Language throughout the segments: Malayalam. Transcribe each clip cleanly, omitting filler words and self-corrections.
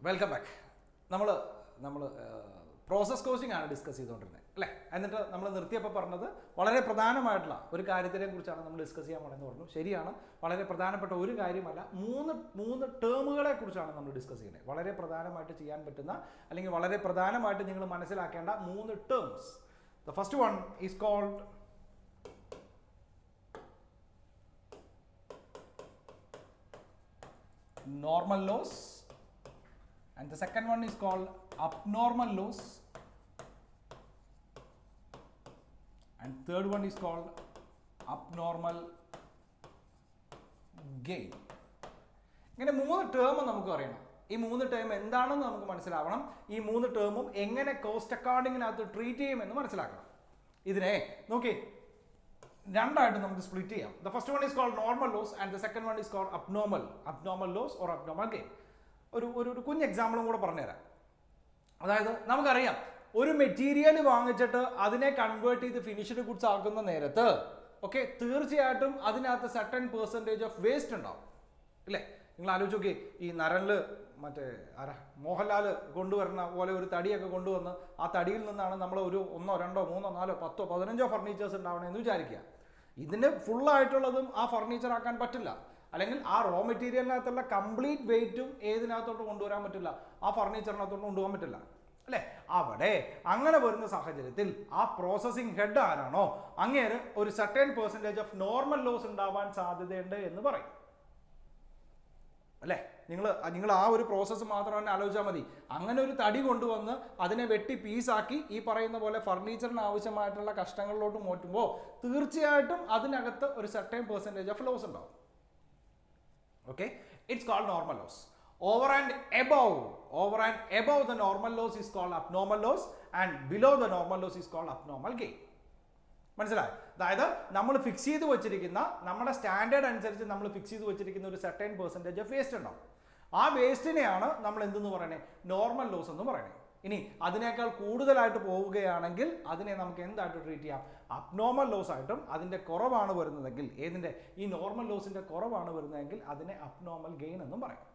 Welcome back. നമ്മൾ പ്രോസസ് കോച്ചിങ് ആണ് ഡിസ്കസ് ചെയ്തുകൊണ്ടിരുന്നത് അല്ലേ. എന്നിട്ട് നമ്മൾ നിർത്തിയപ്പോൾ പറഞ്ഞത് വളരെ പ്രധാനമായിട്ടുള്ള ഒരു കാര്യത്തിനെ കുറിച്ചാണ് നമ്മൾ ഡിസ്കസ് ചെയ്യാൻ പോണെന്ന് പറഞ്ഞു. ശരിയാണ്, വളരെ പ്രധാനപ്പെട്ട ഒരു കാര്യമല്ല, മൂന്ന് ടേമുകളെ കുറിച്ചാണ് നമ്മൾ ഡിസ്കസ് ചെയ്യുന്നത്. വളരെ പ്രധാനമായിട്ട് ചെയ്യാൻ പറ്റുന്ന അല്ലെങ്കിൽ വളരെ പ്രധാനമായിട്ട് നിങ്ങൾ മനസ്സിലാക്കേണ്ട 3 terms. The first one is called normal loss, and the second one is called abnormal loss, and third one is called abnormal gain. ഇങ്ങനെ 3 ടേം നമുക്ക് അറിയണം. ഈ 3 ടേം എന്താണെന്ന് നമുക്ക് മനസ്സിലാവണം. ഈ 3 ടേമും എങ്ങനെ കോസ്റ്റ് അക്കൗണ്ടിങ്ങിനകത്ത് ട്രീറ്റ് ചെയ്യുമെന്ന് മനസ്സിലാക്കണം. ഇതിനെ നോക്കി രണ്ടായിട്ട് നമുക്ക് സ്പ്ലിറ്റ് ചെയ്യാം. The first one is called normal loss and the second one is called abnormal loss or abnormal gain. ഒരു കുഞ്ഞ് എക്സാമ്പിളും കൂടെ പറഞ്ഞുതരാം. അതായത് നമുക്കറിയാം, ഒരു മെറ്റീരിയൽ വാങ്ങിച്ചിട്ട് അതിനെ കൺവേർട്ട് ചെയ്ത് ഫിനിഷ്ഡ് ഗുഡ്സ് ആക്കുന്ന നേരത്ത് ഓക്കെ തീർച്ചയായിട്ടും അതിനകത്ത് സർട്ടൻ പെർസെൻറ്റേജ് ഓഫ് വേസ്റ്റ് ഉണ്ടാവും അല്ലേ. നിങ്ങൾ ആലോചിച്ച് നോക്കി, ഈ നരനിൽ മറ്റേ മോഹൻലാൽ കൊണ്ടുവരുന്ന പോലെ ഒരു തടിയൊക്കെ കൊണ്ടുവന്ന് ആ തടിയിൽ നിന്നാണ് നമ്മൾ ഒരു 1, 2, 3, 4, 10, 15 ഫർണിച്ചേഴ്സ് ഉണ്ടാവണമെന്ന് വിചാരിക്കുക. ഇതിന് ഫുള്ളായിട്ടുള്ളതും ആ ഫർണിച്ചർ ആക്കാൻ പറ്റില്ല, അല്ലെങ്കിൽ ആ റോ മെറ്റീരിയലിനകത്തുള്ള കംപ്ലീറ്റ് വെയിറ്റും ഏതിനകത്തോട്ട് കൊണ്ടുവരാൻ പറ്റില്ല, ആ ഫർണിച്ചറിനകത്തോട്ട് കൊണ്ടുപോകാൻ പറ്റില്ല അല്ലേ. അവിടെ അങ്ങനെ വരുന്ന സാഹചര്യത്തിൽ ആ പ്രോസസ്സിംഗ് ഹെഡ് ആരാണോ അങ്ങേര് ഒരു certain percentage of normal loss ഉണ്ടാവാൻ സാധ്യതയുണ്ട് എന്ന് പറയും അല്ലേ. നിങ്ങൾ ആ ഒരു പ്രോസസ്സ് മാത്രം തന്നെ ആലോചിച്ചാൽ മതി. അങ്ങനെ ഒരു തടി കൊണ്ടുവന്ന് അതിനെ വെട്ടി പീസാക്കി ഈ പറയുന്ന പോലെ ഫർണിച്ചറിന് ആവശ്യമായിട്ടുള്ള കഷ്ടങ്ങളിലോട്ട് മാറ്റുമ്പോൾ തീർച്ചയായിട്ടും അതിനകത്ത് ഒരു സർട്ടൻ പെർസെൻറ്റേജ് ഓഫ് ലോസ് ഉണ്ടാവും. Okay, it's called normal loss. Over and above the normal loss is called abnormal loss, and below the normal loss is called abnormal gain. മനസ്സിലായി? അതായത് നമ്മൾ ഫിക്സ് ചെയ്ത് വെച്ചിരിക്കുന്ന നമ്മുടെ സ്റ്റാൻഡേർഡ് അനുസരിച്ച് നമ്മൾ ഫിക്സ് ചെയ്ത് വെച്ചിരിക്കുന്ന ഒരു സർട്ടൻ പെർസെൻറ്റേജ് ഓഫ് വേസ്റ്റ് ഉണ്ടാവും. ആ വേസ്റ്റിനെയാണ് നമ്മൾ എന്തെന്ന് പറയുന്നത്, നോർമൽ ലോസ് എന്ന് പറയുന്നത്. ഇനി അതിനേക്കാൾ കൂടുതലായിട്ട് പോവുകയാണെങ്കിൽ അതിനെ നമുക്ക് എന്തായിട്ട് ട്രീറ്റ് ചെയ്യാം, അബ്നോർമൽ ലോസ് ആയിട്ടും. അതിൻ്റെ കുറവാണ് വരുന്നതെങ്കിൽ, ഏതിൻ്റെ, ഈ നോർമൽ ലോസിൻ്റെ കുറവാണ് വരുന്നതെങ്കിൽ അതിനെ അബ്നോർമൽ ഗെയിൻ എന്നും പറയും.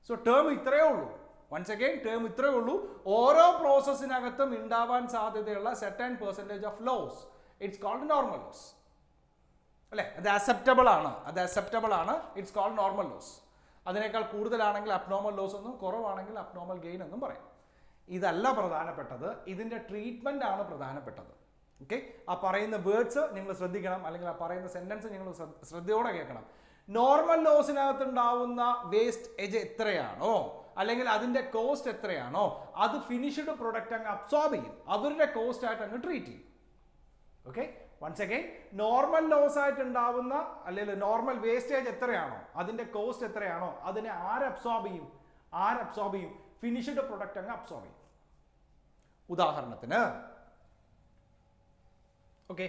സോ ടേം ഇത്രയേ ഉള്ളൂ. വൺസ് അഗൈൻ ടേം ഇത്രയേ ഉള്ളൂ. ഓരോ പ്രോസസ്സിനകത്തും ഉണ്ടാവാൻ സാധ്യതയുള്ള certain percentage of loss, it's called normal loss അല്ലേ. അത് അക്സെപ്റ്റബിൾ ആണ്. It's called normal loss. അതിനേക്കാൾ കൂടുതലാണെങ്കിൽ അബ്നോർമൽ ലോസ് എന്നും കുറവാണെങ്കിൽ അബ്നോർമൽ ഗെയിൻ എന്നും പറയും. ഇതല്ല പ്രധാനപ്പെട്ടത്, ഇതിൻ്റെ ട്രീറ്റ്മെൻ്റ് ആണ് പ്രധാനപ്പെട്ടത്. ഓക്കെ, ആ പറയുന്ന വേർഡ്സ് നിങ്ങൾ ശ്രദ്ധിക്കണം, അല്ലെങ്കിൽ ആ പറയുന്ന സെൻറ്റൻസ് നിങ്ങൾ ശ്രദ്ധയോടെ കേൾക്കണം. നോർമൽ ലോസിനകത്ത് ഉണ്ടാവുന്ന വേസ്റ്റ് ഏജ് എത്രയാണോ, അല്ലെങ്കിൽ അതിൻ്റെ കോസ്റ്റ് എത്രയാണോ, അത് ഫിനിഷ്ഡ് പ്രൊഡക്റ്റ് അങ്ങ് അബ്സോർബ് ചെയ്യും, അവരുടെ കോസ്റ്റ് ആയിട്ട് അങ്ങ് ട്രീറ്റ് ചെയ്യും. Okay, once again normal loss ആയിട്ട് ഉണ്ടാവുന്ന അല്ലെങ്കിൽ നോർമൽ വേസ്റ്റേജ് എത്രയാണോ, അതിൻ്റെ കോസ്റ്റ് എത്രയാണോ, അതിനെ അബ്സോർബ് ചെയ്യും, ഫിനിഷ്ഡ് പ്രൊഡക്റ്റ് അങ്ങ് അബ്സോർബ് ചെയ്യും. ഉദാഹരണത്തിന് ഓക്കെ,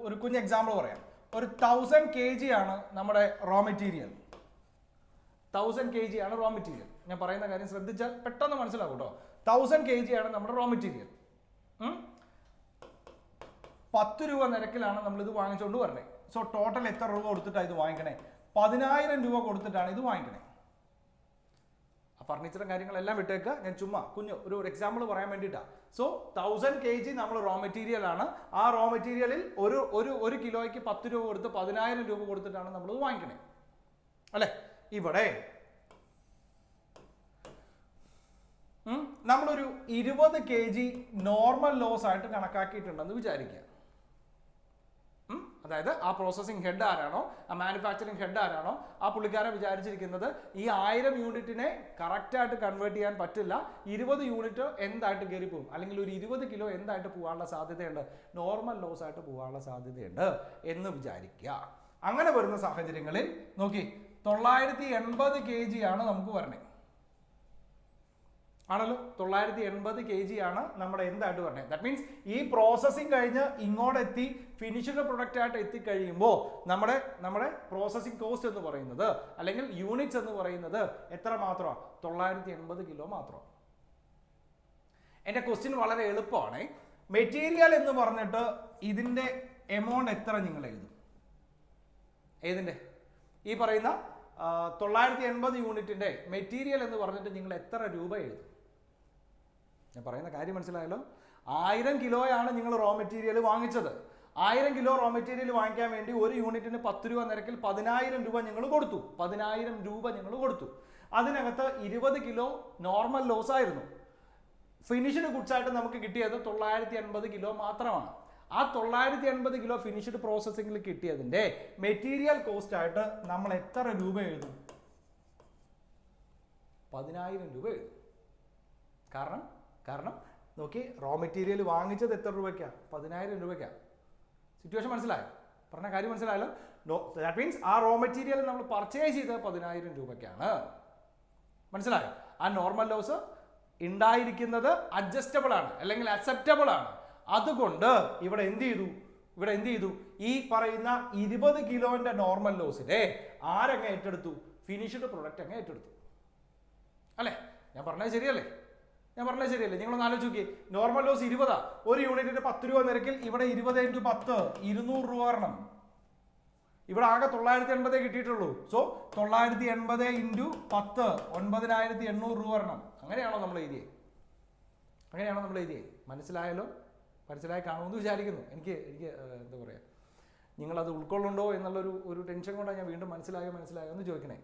ഒരു കുഞ്ഞ് എക്സാമ്പിൾ പറയാം. ഒരു 1000 kg ആണ് നമ്മുടെ റോ മെറ്റീരിയൽ. 1000 kg ആണ് റോ മെറ്റീരിയൽ. ഞാൻ പറയുന്ന കാര്യം ശ്രദ്ധിച്ചാൽ പെട്ടെന്ന് മനസ്സിലാവും കേട്ടോ. 1000 kg ആണ് നമ്മുടെ റോ മെറ്റീരിയൽ. 10 രൂപ നിരക്കിലാണ് നമ്മളിത് വാങ്ങിച്ചുകൊണ്ട് വരണേ. സോ ടോട്ടൽ എത്ര രൂപ കൊടുത്തിട്ടാണ് ഇത് വാങ്ങിക്കണേ? 10,000 രൂപ കൊടുത്തിട്ടാണ് ഇത് വാങ്ങിക്കണേ. ആ ഫർണിച്ചറും കാര്യങ്ങളെല്ലാം വിട്ടേക്കുക, ഞാൻ ചുമ്മാ ഒരു എക്സാമ്പിൾ പറയാൻ വേണ്ടിയിട്ടാണ്. സോ 1000 kg നമ്മൾ റോ മെറ്റീരിയൽ ആണ്. ആ റോ മെറ്റീരിയലിൽ ഒരു കിലോയ്ക്ക് 10 രൂപ കൊടുത്ത് 10,000 രൂപ കൊടുത്തിട്ടാണ് നമ്മളിത് വാങ്ങിക്കണേ അല്ലേ. ഇവിടെ നമ്മളൊരു 20 kg നോർമൽ ലോസ് ആയിട്ട് കണക്കാക്കിയിട്ടുണ്ടെന്ന് വിചാരിക്കുക. അതായത് ആ പ്രോസസ്സിംഗ് ഹെഡ് ആരാണോ, ആ മാനുഫാക്ചറിങ് ഹെഡ് ആരാണോ, ആ പുള്ളിക്കാരൻ വിചാരിച്ചിരിക്കുന്നത് ഈ 1000 യൂണിറ്റിനെ കറക്റ്റായിട്ട് കൺവേർട്ട് ചെയ്യാൻ പറ്റില്ല, 20 യൂണിറ്റ് എന്തായിട്ട് കയറി പോകും, അല്ലെങ്കിൽ ഒരു 20 കിലോ എന്തായിട്ട് പോകാനുള്ള സാധ്യതയുണ്ട്, നോർമൽ ലോസ് ആയിട്ട് പോകാനുള്ള സാധ്യതയുണ്ട് എന്ന് വിചാരിക്കുക. അങ്ങനെ വരുന്ന സാഹചര്യങ്ങളിൽ നോക്കി 980 kg ആണ് നമുക്ക് വരണേ ആണല്ലോ. 980 kg ആണ് നമ്മുടെ എന്തായിട്ട് പറഞ്ഞത്. ദാറ്റ് മീൻസ് ഈ പ്രോസസ്സിംഗ് കഴിഞ്ഞ് ഇങ്ങോട്ടെത്തി ഫിനിഷ്ഡ് പ്രൊഡക്റ്റ് ആയിട്ട് എത്തിക്കഴിയുമ്പോൾ നമ്മുടെ പ്രോസസ്സിംഗ് കോസ്റ്റ് എന്ന് പറയുന്നത്, അല്ലെങ്കിൽ യൂണിറ്റ്സ് എന്ന് പറയുന്നത് എത്ര മാത്രമാണ്? 980 കിലോ മാത്രമാണ്. എൻ്റെ ക്വസ്റ്റ്യൻ വളരെ എളുപ്പമാണ്. മെറ്റീരിയൽ എന്ന് പറഞ്ഞിട്ട് ഇതിൻ്റെ എമൗണ്ട് എത്ര നിങ്ങൾ എഴുതും? ഏതിൻ്റെ? ഈ പറയുന്ന 980 യൂണിറ്റിന്റെ മെറ്റീരിയൽ എന്ന് പറഞ്ഞിട്ട് നിങ്ങൾ എത്ര രൂപ എഴുതും? ഞാൻ പറയുന്ന കാര്യം മനസ്സിലായല്ലോ. 1000 കിലോയാണ് നിങ്ങൾ റോ മെറ്റീരിയൽ വാങ്ങിച്ചത്. 1000 കിലോ റോ മെറ്റീരിയൽ വാങ്ങിക്കാൻ വേണ്ടി ഒരു യൂണിറ്റിന് 10 രൂപ നിരക്കിൽ 10,000 രൂപ നിങ്ങൾ കൊടുത്തു. 10,000 രൂപ നിങ്ങൾ കൊടുത്തു. അതിനകത്ത് 20 കിലോ നോർമൽ ലോസ് ആയിരുന്നു. ഫിനിഷ്ഡ് ഗുഡ്സ് ആയിട്ട് നമുക്ക് കിട്ടിയത് 980 കിലോ മാത്രമാണ്. ആ 980 കിലോ ഫിനിഷ്ഡ് പ്രോസസ്സിംഗിൽ കിട്ടിയതിന്റെ മെറ്റീരിയൽ കോസ്റ്റ് ആയിട്ട് നമ്മൾ എത്ര രൂപ എഴുതും? 10,000 രൂപ എഴുതും. കാരണം നോക്കി, റോ മെറ്റീരിയൽ വാങ്ങിച്ചത് എത്ര രൂപയ്ക്കാണ്? 10,000 രൂപയ്ക്കാണ്. സിറ്റുവേഷൻ മനസ്സിലായോ? പറഞ്ഞ കാര്യം മനസ്സിലായല്ലോ. ദാറ്റ് മീൻസ് ആ റോ മെറ്റീരിയൽ നമ്മൾ പർച്ചേസ് ചെയ്തത് 10,000 രൂപയ്ക്കാണ്. മനസ്സിലായോ? ആ നോർമൽ ലോസ് ഉണ്ടായിരിക്കുന്നത് അഡ്ജസ്റ്റബിൾ ആണ്, അല്ലെങ്കിൽ അക്സെപ്റ്റബിൾ ആണ്. അതുകൊണ്ട് ഇവിടെ എന്ത് ചെയ്തു? ഈ പറയുന്ന 20 കിലോന്റെ നോർമൽ ലോസിനെ ആരങ്ങ് ഏറ്റെടുത്തു? ഫിനിഷ്ഡ് പ്രൊഡക്റ്റ് അങ്ങ് ഏറ്റെടുത്തു. അല്ലേ? ഞാൻ പറഞ്ഞത് ശരിയല്ലേ? നിങ്ങളൊന്ന് ആലോചിച്ച് നോക്കി. നോർമൽ ലോസ് 20, ഒരു യൂണിറ്റിന് 10 രൂപ നിരക്കിൽ ഇവിടെ 20 × 10 200 രൂപ വരണം. ഇവിടെ ആകെ 980 കിട്ടിയിട്ടുള്ളൂ. സോ 980 × 10 9,800 രൂപ വരണം. അങ്ങനെയാണോ നമ്മൾ എഴുതിയത്? മനസ്സിലായല്ലോ? മനസ്സിലായി കാണുമെന്ന് വിചാരിക്കുന്നു. എനിക്ക് എന്താ പറയുക, നിങ്ങളത് ഉൾക്കൊള്ളുന്നുണ്ടോ എന്നുള്ളൊരു ടെൻഷൻ കൊണ്ടാണ് ഞാൻ വീണ്ടും മനസ്സിലായോ എന്ന് ചോദിക്കണേ.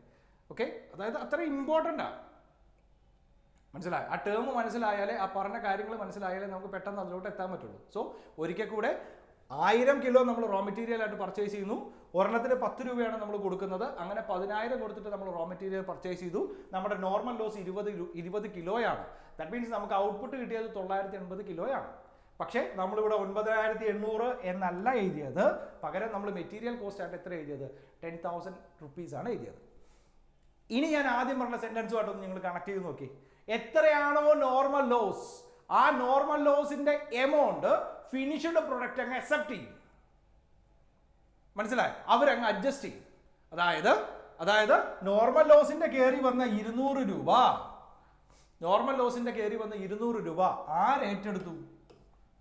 ഓക്കെ, അതായത് അത്ര ഇമ്പോർട്ടൻ്റാണ്. മനസ്സിലായോ? ആ ടേം മനസ്സിലായാലേ, ആ പറഞ്ഞ കാര്യങ്ങൾ മനസ്സിലായാലേ നമുക്ക് പെട്ടെന്ന് അതിലോട്ട് എത്താൻ പറ്റുള്ളൂ. സോ ഒരിക്കൽ കൂടെ 1000 കിലോ നമ്മൾ റോ മെറ്റീരിയൽ ആയിട്ട് പർച്ചേസ് ചെയ്യുന്നു. ഒരെണ്ണത്തിന് 10 രൂപയാണ് നമ്മൾ കൊടുക്കുന്നത്. അങ്ങനെ 10,000 കൊടുത്തിട്ട് നമ്മൾ റോ മെറ്റീരിയൽ പർച്ചേസ് ചെയ്തു. നമ്മുടെ നോർമൽ ലോസ് 20 കിലോയാണ്. ദാറ്റ് മീൻസ് നമുക്ക് ഔട്ട്പുട്ട് കിട്ടിയത് 980 കിലോയാണ്. പക്ഷേ നമ്മളിവിടെ 9,800 എന്നല്ല എഴുതിയത്. പകരം നമ്മൾ മെറ്റീരിയൽ കോസ്റ്റ് ആയിട്ട് എത്ര എഴുതിയത്? 10,000 rupees ആണ് എഴുതിയത്. ഇനി ഞാൻ ആദ്യം പറഞ്ഞ സെന്റൻസുമായിട്ടൊന്ന് നിങ്ങൾ കണക്ട് ചെയ്ത് നോക്കി. എത്രയാണോ നോർമൽ ലോസ്, ആ നോർമൽ ലോസിന്റെ എമൗണ്ട് ഫിനിഷ്ഡ് പ്രൊഡക്റ്റ് അങ്ങ് അക്സെപ്റ്റ് ചെയ്യും. മനസ്സിലായി? അവരങ്ങ് അഡ്ജസ്റ്റ് ചെയ്യും. അതായത് നോർമൽ ലോസിന്റെ കയറി വന്ന 200 രൂപ, ആരേറ്റെടുത്തു?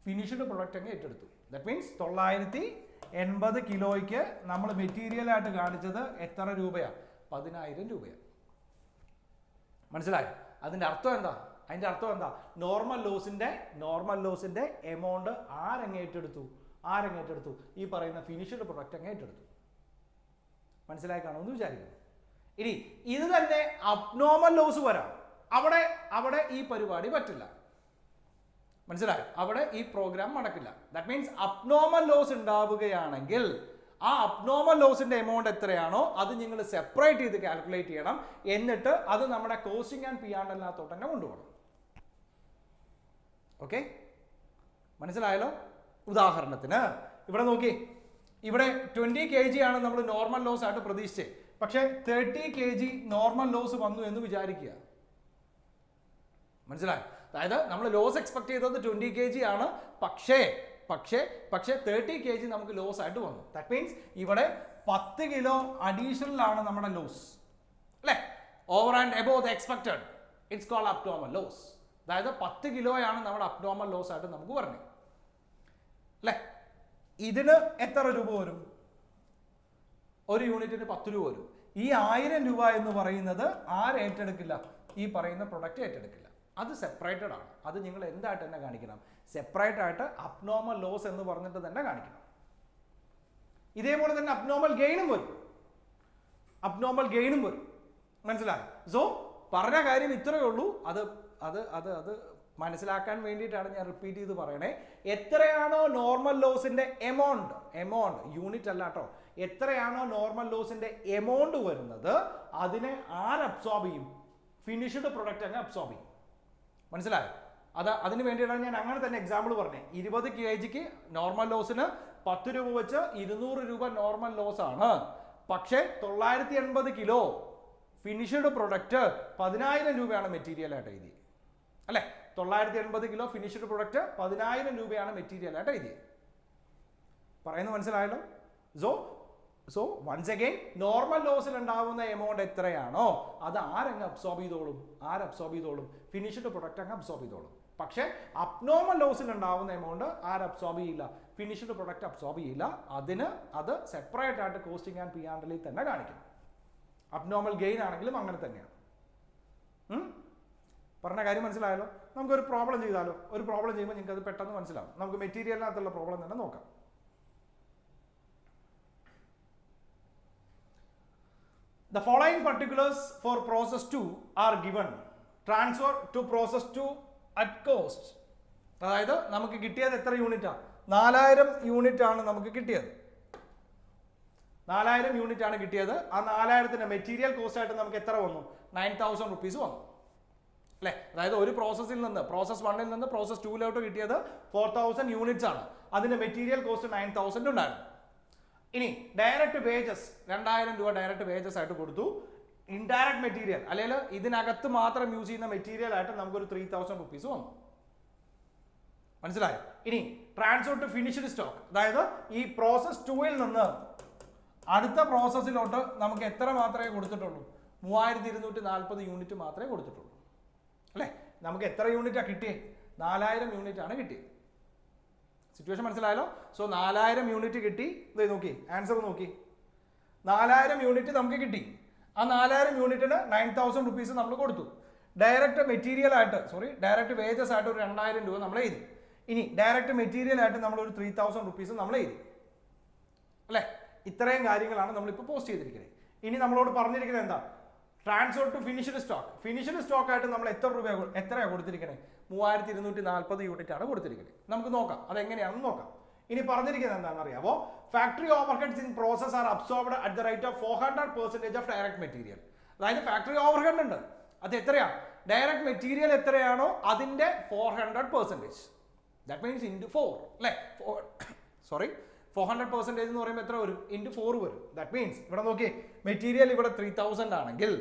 ഫിനിഷ്ഡ് പ്രൊഡക്റ്റ് അങ്ങ് ഏറ്റെടുത്തു. ദാറ്റ് മീൻസ് 980 കിലോയ്ക്ക് നമ്മൾ മെറ്റീരിയൽ ആയിട്ട് കാണിച്ചത് എത്ര രൂപയാണ്? 10,000 രൂപയാണ്. മനസ്സിലായോ? അതിന്റെ അർത്ഥം എന്താ? നോർമൽ ലോസിന്റെ എമൗണ്ട് ആരങ്ങ് ഏറ്റെടുത്തു? ഈ പറയുന്ന ഫിനിഷ്ഡ് പ്രൊഡക്റ്റ് അങ്ങ് ഏറ്റെടുത്തു. മനസ്സിലായി കാണുമെന്ന് വിചാരിക്കുന്നു. ഇനി ഇത് തന്നെ അബ്നോർമൽ ലോസ് വരാം. അവിടെ ഈ പരിപാടി പറ്റില്ല. മനസ്സിലായോ? അവിടെ ഈ പ്രോഗ്രാം നടക്കില്ല. ദാറ്റ് മീൻസ് അബ്നോർമൽ ലോസ് ഉണ്ടാവുകയാണെങ്കിൽ ആ അബ്നോർമൽ ലോസിന്റെ എമൗണ്ട് എത്രയാണോ അത് നിങ്ങൾ സെപ്പറേറ്റ് ചെയ്ത് കാൽക്കുലേറ്റ് ചെയ്യണം. എന്നിട്ട് അത് നമ്മുടെ കോസ്റ്റിംഗ് ആൻഡ് P&Lനകത്തോട്ട് തന്നെ കൊണ്ടുപോകണം. ഓക്കെ, മനസ്സിലായല്ലോ? ഉദാഹരണത്തിന് ഇവിടെ നോക്കി, ഇവിടെ 20 kg ആണ് നമ്മൾ നോർമൽ ലോസ് ആയിട്ട് പ്രതീക്ഷിച്ചത്. പക്ഷേ 30 kg നോർമൽ ലോസ് വന്നു എന്ന് വിചാരിക്കുക. മനസ്സിലായോ? അതായത് നമ്മൾ ലോസ് എക്സ്പെക്ട് ചെയ്തത് 20 kg ആണ്. പക്ഷേ 30 kg നമുക്ക് ലോസ് ആയിട്ട് വന്നു. ദാറ്റ് മീൻസ് ഇവിടെ 10 കിലോ അഡീഷണൽ ആണ് നമ്മുടെ ലോസ്, അല്ലേ? Over and above the expected, it's called abnormal loss. അതായത് 10 കിലോയാണ് നമ്മുടെ അബ്നോർമൽ ലോസ് ആയിട്ട് നമുക്ക് പറഞ്ഞത്, അല്ലേ? ഇതിന് എത്ര രൂപ വരും? ഒരു യൂണിറ്റിന് 10 രൂപ വരും. ഈ 1000 രൂപ എന്ന് പറയുന്നത് ഏറ്റെടുക്കില്ല? ഈ പറയുന്ന പ്രൊഡക്റ്റ് ഏറ്റെടുക്കില്ല. അത് സെപ്പറേറ്റഡ് ആണ്. അത് നിങ്ങൾ എന്തായിട്ട് തന്നെ കാണിക്കണം? സെപ്പറേറ്റ് ആയിട്ട് അബ്നോർമൽ ലോസ് എന്ന് പറഞ്ഞിട്ട് തന്നെ കാണിക്കണം. ഇതേപോലെ തന്നെ അബ്നോർമൽ ഗെയിനും വരും. മനസ്സിലായി? സോ പറഞ്ഞ കാര്യം ഇത്രയേ ഉള്ളൂ. അത് മനസ്സിലാക്കാൻ വേണ്ടിയിട്ടാണ് ഞാൻ റിപ്പീറ്റ് ചെയ്ത് പറയണേ. എത്രയാണോ നോർമൽ ലോസിന്റെ എമൗണ്ട് യൂണിറ്റ് അല്ല കേട്ടോ, എത്രയാണോ നോർമൽ ലോസിന്റെ എമൗണ്ട് വരുന്നത് അതിനെ അബ്സോർബ് ചെയ്യും? ഫിനിഷ്ഡ് പ്രൊഡക്റ്റ് അങ്ങ് അബ്സോർബ് ചെയ്യും. മനസ്സിലായോ? അതിന് വേണ്ടിയിട്ടാണ് ഞാൻ അങ്ങനെ തന്നെ എക്സാമ്പിൾ പറഞ്ഞത്. 20 kg നോർമൽ ലോസിന് 10 രൂപ വെച്ച് 200 രൂപ നോർമൽ ലോസ് ആണ്. പക്ഷേ 980 കിലോ ഫിനിഷ്ഡ് പ്രൊഡക്റ്റ് 10,000 രൂപയാണ് മെറ്റീരിയൽ ആയിട്ട് എഴുതി, അല്ലെ? 980 കിലോ ഫിനിഷ്ഡ് പ്രൊഡക്റ്റ് 10,000 രൂപയാണ് മെറ്റീരിയൽ ആയിട്ട് എഴുതി. പറയുന്നത് മനസ്സിലായല്ലോ? സോ വൺസ് അഗൈൻ, നോർമൽ ലോസിൽ ഉണ്ടാവുന്ന എമൗണ്ട് എത്രയാണോ അത് ആരങ്ങ് അബ്സോർബ് ചെയ്തോളും? ഫിനിഷ്ഡ് പ്രൊഡക്റ്റ് അങ്ങ് അബ്സോർബ് ചെയ്തോളും. പക്ഷേ അബ്നോർമൽ ലോസിൽ ഉണ്ടാവുന്ന എമൗണ്ട് അബ്സോർബ് ചെയ്യില്ല? ഫിനിഷ്ഡ് പ്രൊഡക്റ്റ് അബ്സോർബ് ചെയ്യില്ല. അത് സെപ്പറേറ്റ് ആയിട്ട് കോസ്റ്റിംഗ് ആൻഡ് P&L തന്നെ കാണിക്കും. അബ്നോർമൽ ഗെയിൻ ആണെങ്കിലും അങ്ങനെ തന്നെയാണ്. പറഞ്ഞ കാര്യം മനസ്സിലായല്ലോ. നമുക്കൊരു പ്രോബ്ലം ചെയ്താലോ? ഒരു പ്രോബ്ലം ചെയ്യുമ്പോൾ നിങ്ങൾക്ക് അത് പെട്ടെന്ന് മനസ്സിലാവും. നമുക്ക് മെറ്റീരിയലിനകത്തുള്ള പ്രോബ്ലം തന്നെ നോക്കാം. The following particulars for process 2 are given. Transfer to process 2 at cost. അതായത് നമുക്ക് കിട്ടിയത് എത്ര യൂണിറ്റാണ്? 4000 യൂണിറ്റ് ആണ് നമുക്ക് കിട്ടിയത്. 4000 യൂണിറ്റ് ആണ് കിട്ടിയത്. ആ 4000ത്തിന്റെ മെറ്റീരിയൽ കോസ്റ്റ് ആയിട്ട് നമുക്ക് എത്ര വന്നു? 9000 റുപ്പീസ് വന്നു അല്ലേ? അതായത് ഒരു പ്രോസസ്സിൽ നിന്ന് പ്രോസസ് 1ൽ നിന്ന് പ്രോസസ് 2ലോട്ട് കിട്ടിയത് 4000 യൂണിറ്റ്സ് ആണ്. അതിന്റെ മെറ്റീരിയൽ കോസ്റ്റ് 9000 ഉണ്ടായിരുന്നു. ഇനി ഡയറക്റ്റ് വേജസ് 2000 രൂപ ഡയറക്റ്റ് വേജസ് ആയിട്ട് കൊടുത്തു. ഇൻഡയറക്റ്റ് മെറ്റീരിയൽ അല്ലെങ്കിൽ ഇതിനകത്ത് മാത്രം യൂസ് ചെയ്യുന്ന മെറ്റീരിയൽ ആയിട്ട് നമുക്കൊരു 3000 റുപ്പീസ് വന്നു. മനസ്സിലായോ? ഇനി ട്രാൻസ്ഫർ ടു ഫിനിഷ്ഡ് സ്റ്റോക്ക്, അതായത് ഈ പ്രോസസ് 2ൽ നിന്ന് അടുത്ത പ്രോസസ്സിലോട്ട് നമുക്ക് എത്ര മാത്രമേ കൊടുത്തിട്ടുള്ളൂ? 3240 യൂണിറ്റ് മാത്രമേ കൊടുത്തിട്ടുള്ളൂ അല്ലേ? നമുക്ക് എത്ര യൂണിറ്റാണ് കിട്ടിയേ? 4000 യൂണിറ്റ് ആണ് കിട്ടിയത്. സിറ്റുവേഷൻ മനസ്സിലായല്ലോ. സോ 4000 യൂണിറ്റ് കിട്ടി. ഇത് നോക്കി, ആൻസർ നോക്കി. 4000 യൂണിറ്റ് നമുക്ക് കിട്ടി. ആ 4000 യൂണിറ്റിന് 9000 റുപ്പീസ് നമ്മൾ കൊടുത്തു. ഡയറക്റ്റ് മെറ്റീരിയൽ ആയിട്ട് ഡയറക്റ്റ് വേജസ് ആയിട്ട് ഒരു 2000 രൂപ നമ്മൾ എഴുതി. ഇനി ഡയറക്റ്റ് മെറ്റീരിയൽ ആയിട്ട് നമ്മൾ ഒരു 3000 റുപ്പീസ് നമ്മൾ എഴുതി അല്ലേ? ഇത്രയും കാര്യങ്ങളാണ് നമ്മളിപ്പോൾ പോസ്റ്റ് ചെയ്തിരിക്കുന്നത്. ഇനി നമ്മളോട് പറഞ്ഞിരിക്കുന്നത് എന്താ? Transfer to finished stock. Finished stock ആയിട്ട് നമ്മൾ എത്രയാണ് കൊടുത്തിരിക്കുന്നത്? 3240 യൂണിറ്റ് ആണ് കൊടുത്തിരിക്കുന്നത്. നമുക്ക് നോക്കാം അതെങ്ങനെയാണെന്ന് നോക്കാം. ഇനി പറഞ്ഞിരിക്കുന്നത് എന്താണെന്ന് അറിയാമോ? Factory overheads in process R absorbed at the rate of 400% of direct material. അതായത് ഫാക്ടറി ഓവർഹെഡ് ഉണ്ട്, അത് എത്രയാണ്? ഡയറക്റ്റ് മെറ്റീരിയൽ എത്രയാണോ അതിന്റെ 400%. ദാറ്റ് മീൻസ് ഇൻറ്റു 4 അല്ലേ? 400% എന്ന് പറയുമ്പോൾ എത്ര വരും? ഇൻറ്റു 4 വരും. ദാറ്റ് മീൻസ് ഇവിടെ നോക്കി, മെറ്റീരിയൽ ഇവിടെ 3000 ആണെങ്കിൽ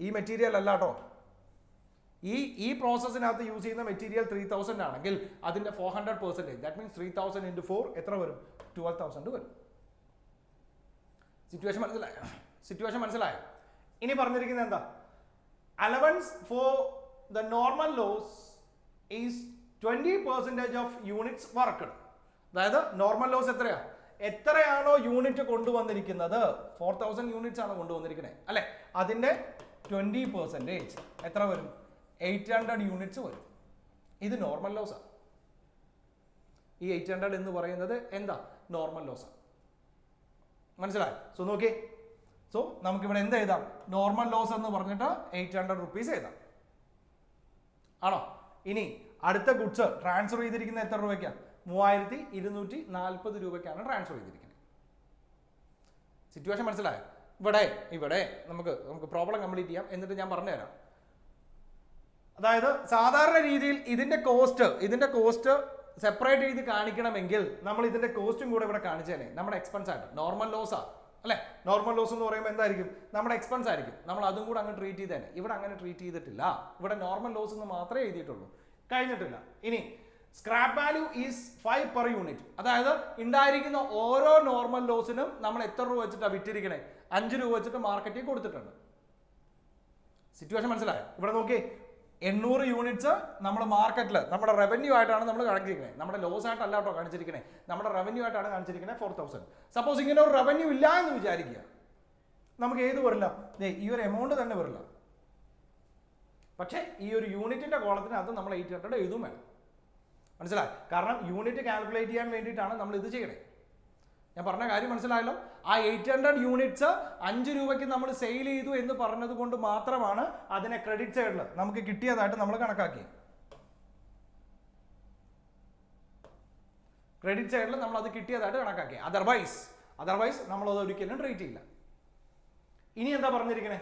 ഈ മെറ്റീരിയൽ അല്ല കേട്ടോ, ഈ പ്രോസസ്സിനകത്ത് യൂസ് ചെയ്യുന്ന മെറ്റീരിയൽ 3000 ആണെങ്കിൽ അതിന്റെ 400%, ദാറ്റ് മീൻസ് 3000 ഇൻറ്റു 4 എത്ര വരും? 12000 വരും. സിറ്റുവേഷൻ മനസ്സിലായോ? ഇനി പറഞ്ഞിരിക്കുന്നത് എന്താ? Allowance for the normal loss is 20% of units worked. അതായത് നോർമൽ ലോസ് എത്രയാണോ യൂണിറ്റ് കൊണ്ടുവന്നിരിക്കുന്നത്, 4000 യൂണിറ്റ്സ് ആണ് കൊണ്ടുവന്നിരിക്കുന്നത് അല്ലെ? അതിന്റെ 20% എത്ര വരും? 800 യൂണിറ്റ്സ് വരും. ഇത് നോർമൽ ലോസ് ആണ്. ഈ 800 എന്ന് പറയുന്നത് എന്താ? നോർമൽ ലോസ് ആണ്. മനസ്സിലായോ? സോ നോക്കി, സോ നമുക്കിവിടെ എന്ത് എഴുതാം? നോർമൽ ലോസ് എന്ന് പറഞ്ഞിട്ട് 800 റുപ്പീസ് എഴുതാം. ആണോ? ഇനി അടുത്ത ഗുഡ്സ് ട്രാൻസ്ഫർ ചെയ്തിരിക്കുന്ന എത്ര രൂപയ്ക്കാണ്? 3240 രൂപയ്ക്കാണ് ട്രാൻസ്ഫർ ചെയ്തിരിക്കുന്നത്. സിറ്റുവേഷൻ മനസ്സിലായോ? ഇവിടെ നമുക്ക് പ്രോബ്ലം കംപ്ലീറ്റ് ചെയ്യാം, എന്നിട്ട് ഞാൻ പറഞ്ഞുതരാം. അതായത് സാധാരണ രീതിയിൽ ഇതിന്റെ കോസ്റ്റ് സെപ്പറേറ്റ് ചെയ്ത് കാണിക്കണമെങ്കിൽ നമ്മൾ ഇതിന്റെ കോസ്റ്റും കൂടെ ഇവിടെ കാണിച്ചേനെ. നമ്മുടെ എക്സ്പെൻസ് ആയിട്ട് നോർമൽ ലോസ് ആണ് അല്ലെ? നോർമൽ ലോസ് എന്ന് പറയുമ്പോൾ എന്തായിരിക്കും? നമ്മുടെ എക്സ്പെൻസ് ആയിരിക്കും. നമ്മൾ അതും കൂടെ അങ്ങ് ട്രീറ്റ് ചെയ്തേനെ. ഇവിടെ അങ്ങനെ ട്രീറ്റ് ചെയ്തിട്ടില്ല. ഇവിടെ നോർമൽ ലോസ് എന്ന് മാത്രമേ എഴുതിയിട്ടുള്ളൂ, കഴിഞ്ഞിട്ടില്ല. ഇനി scrap value is 5 per unit. അതായത് ഉണ്ടായിരിക്കുന്ന ഓരോ നോർമൽ ലോസിനും നമ്മൾ എത്ര രൂപ വെച്ചിട്ടാണ് വിറ്റിരിക്കണേ? 5 രൂപ വെച്ചിട്ട് മാർക്കറ്റിൽ കൊടുത്തിട്ടുണ്ട്. സിറ്റുവേഷൻ മനസ്സിലായോ? ഇവിടെ നോക്കി, 800 യൂണിറ്റ്സ് നമ്മൾ മാർക്കറ്റിൽ നമ്മുടെ റവന്യൂ ആയിട്ടാണ് നമ്മൾ കാണിച്ചിരിക്കുന്നത്. നമ്മുടെ ലോസ് ആയിട്ടല്ല കേട്ടോ കാണിച്ചിരിക്കുന്നത്, നമ്മുടെ റവന്യൂ ആയിട്ടാണ് കാണിച്ചിരിക്കുന്നത് 4000. സപ്പോസ് ഇങ്ങനെ ഒരു റവന്യൂ ഇല്ല എന്ന് വിചാരിക്കുക, നമുക്ക് ഏത് വരില്ല? ഈ ഒരു എമൗണ്ട് തന്നെ വരില്ല. പക്ഷേ ഈ ഒരു യൂണിറ്റിന്റെ കോളത്തിനകത്ത് നമ്മൾ 800 എഴുതും വേണം. മനസ്സിലായി? കാരണം യൂണിറ്റ് കാൽക്കുലേറ്റ് ചെയ്യാൻ വേണ്ടിയിട്ടാണ് നമ്മൾ ഇത് ചെയ്യണേ. ഞാൻ പറഞ്ഞ കാര്യം മനസ്സിലായല്ലോ? ആ 800 യൂണിറ്റ്സ് 5 രൂപയ്ക്ക് നമ്മൾ സെയിൽ ചെയ്തു എന്ന് പറഞ്ഞത് കൊണ്ട് മാത്രമാണ് അതിനെ ക്രെഡിറ്റ് സൈഡിൽ നമുക്ക് കിട്ടിയതായിട്ട് നമ്മൾ കണക്കാക്കി. ക്രെഡിറ്റ് സൈഡിൽ നമ്മൾ അത് കിട്ടിയതായിട്ട് കണക്കാക്കി. അതർവൈസ് നമ്മൾ അത് ഒരിക്കലും ട്രീറ്റ് ചെയ്യില്ല. ഇനി എന്താ പറഞ്ഞിരിക്കണേ?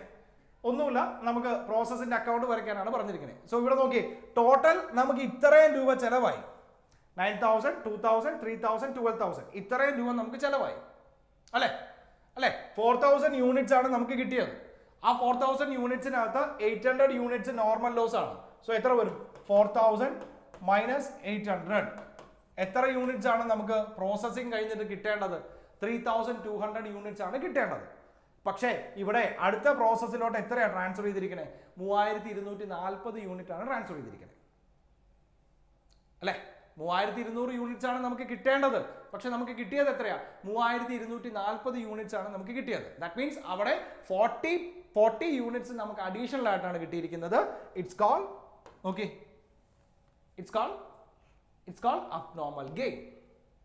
ഒന്നുമില്ല, നമുക്ക് പ്രോസസ്സിന്റെ അക്കൗണ്ട് വരയ്ക്കാനാണ് പറഞ്ഞിരിക്കുന്നത്. സോ ഇവിടെ നോക്കി, ടോട്ടൽ നമുക്ക് ഇത്രയും രൂപ ചെലവായി. 9000, 2000, 3000, 12000 ഇത്രയും രൂപ നമുക്ക് ചെലവായി അല്ലേ? 4000 യൂണിറ്റ്സ് ആണ് നമുക്ക് കിട്ടിയത്. ആ 4000 യൂണിറ്റ്സിനകത്ത് 800 യൂണിറ്റ്സ് നോർമൽ ലോസ് ആണ്. സോ എത്ര വരും? 4000 മൈനസ് 800. എത്ര യൂണിറ്റ്സ് ആണ് നമുക്ക് പ്രോസസ്സിംഗ് കഴിഞ്ഞിട്ട് കിട്ടേണ്ടത്? 3200 യൂണിറ്റ്സ് ആണ് കിട്ടേണ്ടത്. പക്ഷേ ഇവിടെ അടുത്ത പ്രോസസ്സിലോട്ട് എത്രയാണ് ട്രാൻസ്ഫർ ചെയ്തിരിക്കണേ? 3240 യൂണിറ്റ് ആണ് ട്രാൻസ്ഫർ ചെയ്തിരിക്കുന്നത് അല്ലേ? 3200 യൂണിറ്റ്സ് ആണ് നമുക്ക് കിട്ടേണ്ടത്. പക്ഷെ നമുക്ക് കിട്ടിയത് എത്രയാ? 3240 യൂണിറ്റ്സ് ആണ് നമുക്ക് കിട്ടിയത്. ദാറ്റ് മീൻസ് അവിടെ 40 യൂണിറ്റ്സ് നമുക്ക് അഡീഷണൽ ആയിട്ടാണ് കിട്ടിയിരിക്കുന്നത്. It's called abnormal gain.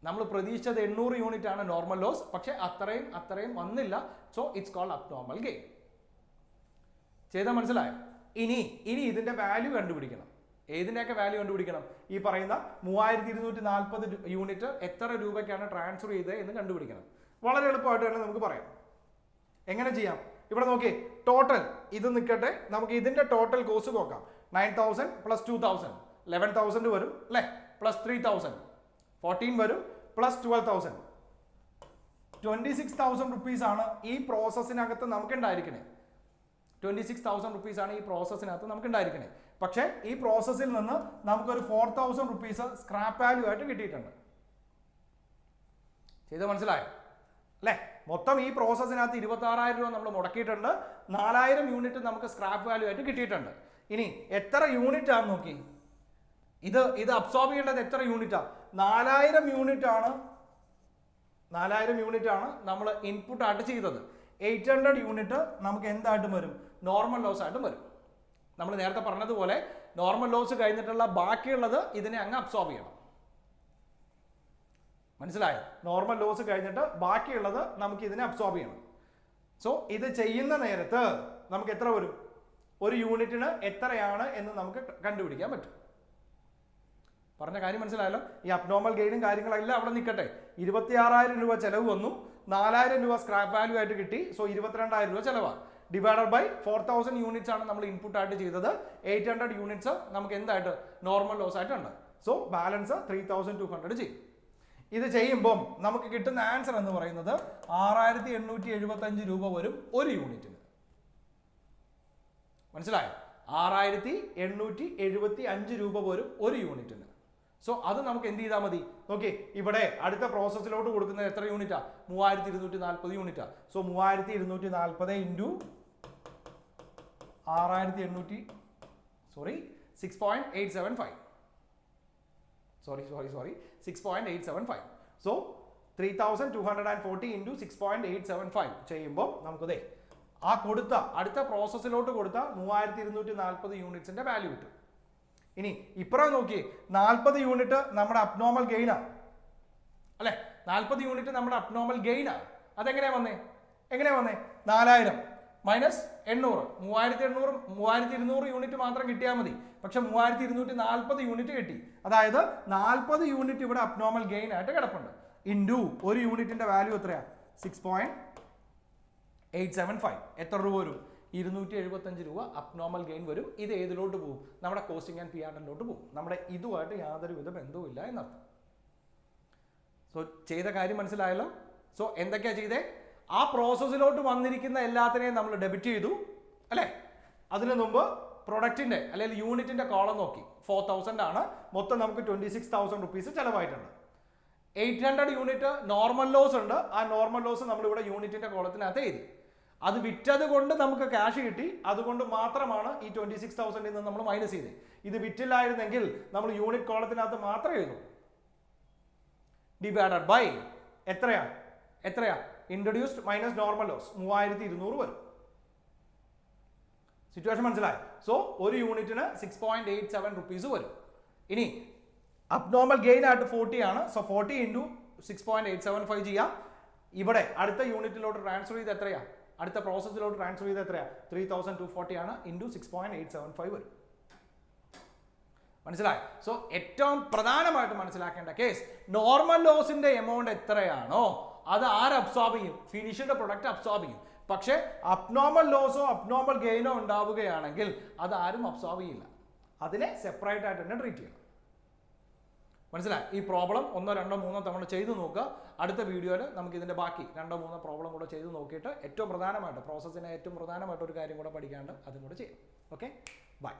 നമ്മൾ പ്രതീക്ഷിച്ചത് 800 യൂണിറ്റ് ആണ് നോർമൽ ലോസ്, പക്ഷെ അത്രയും വന്നില്ല. So it's called abnormal gain. ചെയ്താൽ മനസ്സിലായോ? ഇനി ഇതിന്റെ വാല്യൂ കണ്ടുപിടിക്കണം. ഏതിൻ്റെയൊക്കെ വാല്യൂ കണ്ടുപിടിക്കണം? ഈ പറയുന്ന 3240 യൂണിറ്റ് എത്ര രൂപയ്ക്കാണ് ട്രാൻസ്ഫർ ചെയ്തത് എന്ന് കണ്ടുപിടിക്കണം. വളരെ എളുപ്പമായിട്ട് തന്നെ നമുക്ക് പറയാം. എങ്ങനെ ചെയ്യാം? ഇവിടെ നോക്കി, ടോട്ടൽ ഇത് നിൽക്കട്ടെ, നമുക്ക് ഇതിന്റെ ടോട്ടൽ കോസ്റ്റ് നോക്കാം. 9000 പ്ലസ് 2000 11,000 വരും അല്ലേ, പ്ലസ് 3000 14 വരും, പ്ലസ് 12,000 26,000 റുപ്പീസ് ആണ് ഈ പ്രോസസ്സിനകത്ത് നമുക്ക് ഉണ്ടായിരിക്കണേ. 26,000 റുപ്പീസ് ആണ് ഈ പ്രോസസ്സിനകത്ത് നമുക്ക് ഉണ്ടായിരിക്കണേ. പക്ഷേ ഈ പ്രോസസ്സിൽ നിന്ന് നമുക്കൊരു 4,000 റുപ്പീസ് സ്ക്രാപ്പ് വാല്യൂ ആയിട്ട് കിട്ടിയിട്ടുണ്ട്. ചെയ്ത് മനസ്സിലായോ അല്ലേ? മൊത്തം ഈ പ്രോസസ്സിനകത്ത് 26,000 രൂപ നമ്മൾ മുടക്കിയിട്ടുണ്ട്. 4,000 യൂണിറ്റ് നമുക്ക് സ്ക്രാപ്പ് വാല്യൂ ആയിട്ട് കിട്ടിയിട്ടുണ്ട്. ഇനി എത്ര യൂണിറ്റ് ആണ് നോക്കി, ഇത് അബ്സോർബ് ചെയ്യേണ്ടത് എത്ര യൂണിറ്റാ? 4,000 യൂണിറ്റ് ആണ്. 4,000 യൂണിറ്റ് ആണ് നമ്മൾ ഇൻപുട്ട് ആയിട്ട് ചെയ്തത്. 800 യൂണിറ്റ് നമുക്ക് എന്തായിട്ടും വരും? നോർമൽ ലോസ് ആയിട്ടും വരും. നമ്മൾ നേരത്തെ പറഞ്ഞതുപോലെ നോർമൽ ലോസ് കഴിഞ്ഞിട്ടുള്ള ബാക്കിയുള്ളത് ഇതിനെ അങ്ങ് അബ്സോർബ് ചെയ്യണം. മനസ്സിലായോ? നോർമൽ ലോസ് കഴിഞ്ഞിട്ട് ബാക്കിയുള്ളത് നമുക്ക് ഇതിനെ അബ്സോർബ് ചെയ്യണം. സോ ഇത് ചെയ്യുന്ന നേരത്ത് നമുക്ക് എത്ര വരും? ഒരു യൂണിറ്റിന് എത്രയാണ് എന്ന് നമുക്ക് കണ്ടുപിടിക്കാൻ പറ്റും. പറഞ്ഞ കാര്യം മനസ്സിലായല്ലോ? ഈ അബ്നോർമൽ ഗെയിനും കാര്യങ്ങളെല്ലാം അവിടെ നിൽക്കട്ടെ. 26,000 രൂപ ചെലവ് വന്നു, 4,000 രൂപ സ്ക്രാപ്പ് വാല്യൂ ആയിട്ട് കിട്ടി. സോ 22,000 രൂപ ചെലവാണ്. ഡിവൈഡഡ് ബൈ 4,000 യൂണിറ്റ്സ് ആണ് നമ്മൾ ഇൻപുട്ട് ആയിട്ട് ചെയ്തത്. 800 യൂണിറ്റ്സ് നമുക്ക് എന്തായിട്ട് നോർമൽ ലോസ് ആയിട്ടുണ്ട്. സോ ബാലൻസ് 3,200 ചെയ്യും. ഇത് ചെയ്യുമ്പം നമുക്ക് കിട്ടുന്ന ആൻസർ എന്ന് പറയുന്നത് 6,875 രൂപ വരും ഒരു യൂണിറ്റിന്. മനസ്സിലായോ? 6,875 രൂപ വരും ഒരു യൂണിറ്റിന്. സോ അത് നമുക്ക് എന്ത് ചെയ്താൽ മതി? ഓക്കെ, ഇവിടെ അടുത്ത പ്രോസസ്സിലോട്ട് കൊടുക്കുന്നത് എത്ര യൂണിറ്റാ? 3,240 യൂണിറ്റാ. So 3,240 into 6.875. സോ 3,240 ഇൻറ്റു 6.875 ചെയ്യുമ്പോൾ നമുക്ക് ആ കൊടുത്ത അടുത്ത പ്രോസസ്സിലോട്ട് കൊടുത്ത 3,240 യൂണിറ്റ്സിന്റെ വാല്യൂ കിട്ടും. ഇനി ഇപ്പുറം നോക്കി, 40 യൂണിറ്റ് നമ്മുടെ അബ്നോർമൽ ഗെയിനാ അല്ലെ? 40 യൂണിറ്റ് നമ്മുടെ അബ്നോർമൽ ഗെയിനാ. അതെങ്ങനെയാ വന്നേ? 4,000 മൈനസ് 800, 3,200 യൂണിറ്റ് മാത്രം കിട്ടിയാൽ മതി. പക്ഷെ 3,240 യൂണിറ്റ് കിട്ടി. അതായത് 40 യൂണിറ്റ് ഇവിടെ അബ്നോർമൽ ഗെയിൻ ആയിട്ട് കിടപ്പുണ്ട്. ഇൻറ്റു ഒരു യൂണിറ്റിന്റെ വാല്യൂ എത്രയാ? 6.875. എത്ര രൂപ വരും? 275 രൂപ അബ്നോർമൽ ഗെയിൻ വരും. ഇത് ഏതിലോട്ട് പോകും? നമ്മുടെ കോസ്റ്റിംഗ് ആൻഡ് P&Lലോട്ട് പോകും. നമ്മുടെ ഇതുമായിട്ട് യാതൊരുവിധ ബന്ധവും ഇല്ല എന്നർത്ഥം. സോ ചെയ്ത കാര്യം മനസ്സിലായല്ലോ? സോ എന്തൊക്കെയാ ചെയ്തേ? ആ പ്രോസസ്സിലോട്ട് വന്നിരിക്കുന്ന എല്ലാത്തിനെയും നമ്മൾ ഡെബിറ്റ് ചെയ്തു അല്ലേ? അതിനു മുമ്പ് പ്രൊഡക്റ്റിന്റെ അല്ലെങ്കിൽ യൂണിറ്റിന്റെ കോളം നോക്കി. 4,000 ആണ്. മൊത്തം നമുക്ക് 26,000 റുപ്പീസ് ചെലവായിട്ടുണ്ട്. 800 യൂണിറ്റ് നോർമൽ ലോസ് ഉണ്ട്. ആ നോർമൽ ലോസ് നമ്മളിവിടെ യൂണിറ്റിന്റെ കോളത്തിനകത്ത് എഴുതി. അത് വിറ്റത് കൊണ്ട് നമുക്ക് ക്യാഷ് കിട്ടി. അതുകൊണ്ട് മാത്രമാണ് ഈ 26,000 നിന്ന് നമ്മൾ മൈനസ് ചെയ്തത്. ഇത് വിറ്റില്ലായിരുന്നെങ്കിൽ നമ്മൾ യൂണിറ്റ് കോളത്തിനകത്ത് മാത്രം എഴുതും. ഡിവൈഡഡ് ബൈ എത്രയാ? ഇൻട്രൊഡ്യൂസ്ഡ് മൈനസ് നോർമൽ ലോസ് 3,200 വരും. സിറ്റുവേഷൻ മനസ്സിലായി? സോ ഒരു യൂണിറ്റിന് 6.87 റുപ്പീസ് വരും. ഇനി അബ്നോർമൽ ഗെയിൻ ആയിട്ട് 40 ആണ്. സോ 40 ഇൻറ്റു 6.875 ചെയ്യാം. ഇവിടെ അടുത്ത യൂണിറ്റിലോട്ട് ട്രാൻസ്ഫർ ചെയ്ത് എത്രയാ? അടുത്ത പ്രോസസ്സിലോട്ട് ട്രാൻസ്ഫർ ചെയ്ത് എത്രയാ? 3,240 ആണ്. ഇൻറ്റു 6.875 വരും. മനസ്സിലായി? സോ ഏറ്റവും പ്രധാനമായിട്ട് മനസ്സിലാക്കേണ്ട കേസ്, നോർമൽ ലോസിന്റെ എമൗണ്ട് എത്രയാണോ അത് ആര് അബ്സോർബ് ചെയ്യും? ഫിനിഷ്ഡ് പ്രൊഡക്റ്റ് അബ്സോർബ് ചെയ്യും. പക്ഷേ അബ്നോർമൽ ലോസോ അബ്നോർമൽ ഗെയിനോ ഉണ്ടാവുകയാണെങ്കിൽ അത് ആരും അബ്സോർബ് ചെയ്യില്ല. അതിനെ സെപ്പറേറ്റ് ആയിട്ട് തന്നെ ട്രീറ്റ് ചെയ്യണം. മനസ്സിലായി? ഈ പ്രോബ്ലം 1, 2, 3 തവണ ചെയ്ത് നോക്കുക. അടുത്ത വീഡിയോയിൽ നമുക്ക് ഇതിന്റെ ബാക്കി 2, 3 പ്രോബ്ലം കൂടെ ചെയ്ത് നോക്കിയിട്ട് ഏറ്റവും പ്രധാനമായിട്ട് പ്രോസസ്സിനെ ഏറ്റവും പ്രധാനമായിട്ട് ഒരു കാര്യം കൂടെ പഠിക്കാണ്ട് അതും കൂടെ ചെയ്യാം. Okay, by.